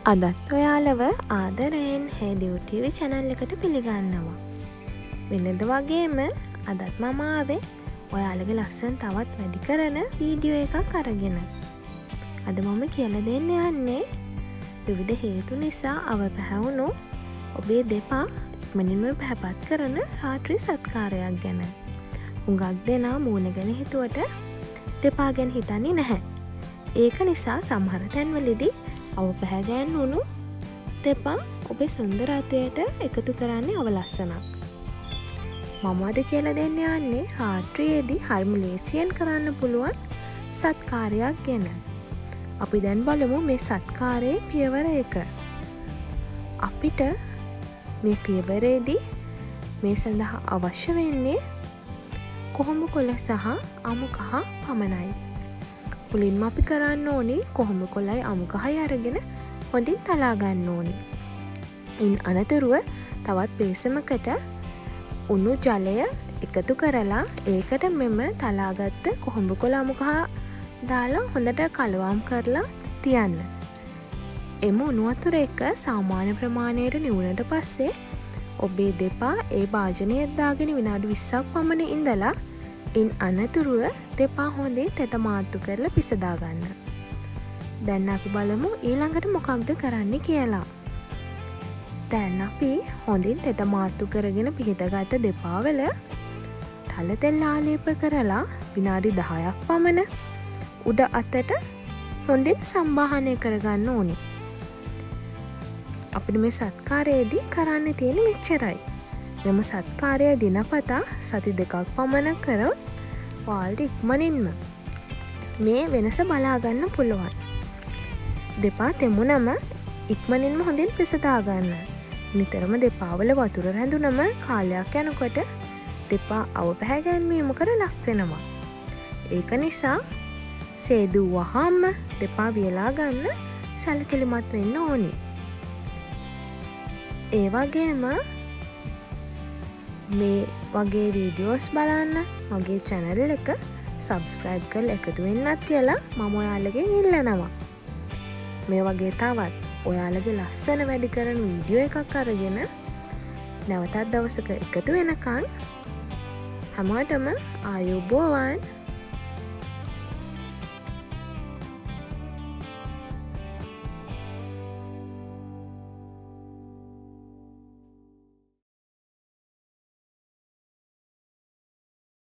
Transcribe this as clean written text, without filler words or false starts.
අදත් ඔයාලව ආදරයෙන් හේඩියු TV channel එකට පිළිගන්නවා. වෙනද වගේම අදත් මම ආවේ ඔයාලගේ ලස්සන තවත් වැඩි කරන වීඩියෝ එකක් අරගෙන. අද මම කියලා දෙන්න යන්නේ විවිධ හේතු නිසා අවපැහැවුණු ඔබේ දෙපා ඉක්මනින්ම පැහැපත් කරන රාත්‍රී සත්කාරයක් ගැන. හුඟක් දෙනා මූණ ගැන හිතුවට දෙපා ගැන හිතන්නේ නැහැ. ඒක නිසා සමහර තැන්වලදී අවපැහැගෑන් වුණු දෙපා ඔබේ සුන්දරත්වයට එකතු කරන්නේ අවලස්සනක්. මම අද කියලා දෙන්න යන්නේ රාත්‍රියේදී හරිම ලේසියෙන් කරන්න පුළුවන් සත්කාරයක් ගැන. අපි දැන් බලමු මේ සත්කාරයේ පියවර 1. අපිට මේ පියවරේදී මේ සඳහා අවශ්‍ය වෙන්නේ කොහොඹ කොළ සහ අමු කහ පමණයි. මුලින්ම අපි කරන්න ඕනේ කොහොඹ කොළයි අමු කහයි අරගෙන හොඳින් තලා ගන්න ඕනේ. ඉන් අනතුරුව තවත් බේසමකට උණු ජලය එකතු කරලා ඒකට මෙම තලාගත්ත කොහොඹ කොළ අමු කහ දාලා හොඳට කලවම් කරලා තියන්න. එම උණු වතුර එක සාමාන්‍ය ප්‍රමාණයට නිවුණට පස්සේ ඔබේ දෙපා ඒ භාජනයේ දාගෙන විනාඩි 20ක් පමණ ඉඳලා ඉන් අනතුරුව දෙපා හොඳින් තෙත මාත්තු කරලා පිසදා ගන්න. දැන් අපි බලමු ඊළඟට මොකක්ද කරන්න කියලා. දැන් අපි හොඳින් තෙත මාත්තු කරගෙන පිහිටගත්ත දෙපා වල තල තෙල් ආලේප කරලා විනාඩි 10ක් පමණ උඩ අතට හොඳින් සම්බාහනය කරගන්න ඕනේ. අපිට මේ සත්කාරයේදී කරන්න තියෙන මෙච්චරයි. මෙම සත්කාරය දිනපතා සති 2ක් පමණ කරොත් ඔයාලට ඉක්මනින්ම මේ වෙනස බලා ගන්න පුළුවන්. දෙපා තෙමුනම ඉක්මනින්ම හොඳින් පිසදා ගන්න. නිතරම දෙපා වල වතුර රැඳුනම කාලයක් යනකොට දෙපා අවපැහැගැන්වීමකට ලක් වෙනවා. ඒක නිසා සේදුවහම දෙපා වියලා ගන්න සැලකිලිමත් වෙන්න ඕනි. ඒ වගේම මේ වගේ වීඩියෝස් බලන්න මගේ channel එක subscribe කරලා එකතු වෙන්නත් කියලා මම ඔයාලගෙන් ඉල්ලනවා. මේ වගේ තවත් ඔයාලගේ ලස්සන වැඩි කරන වීඩියෝ එකක් අරගෙන නැවතත් දවසක එකතු වෙනකන් හැමෝටම ආයුබෝවන්.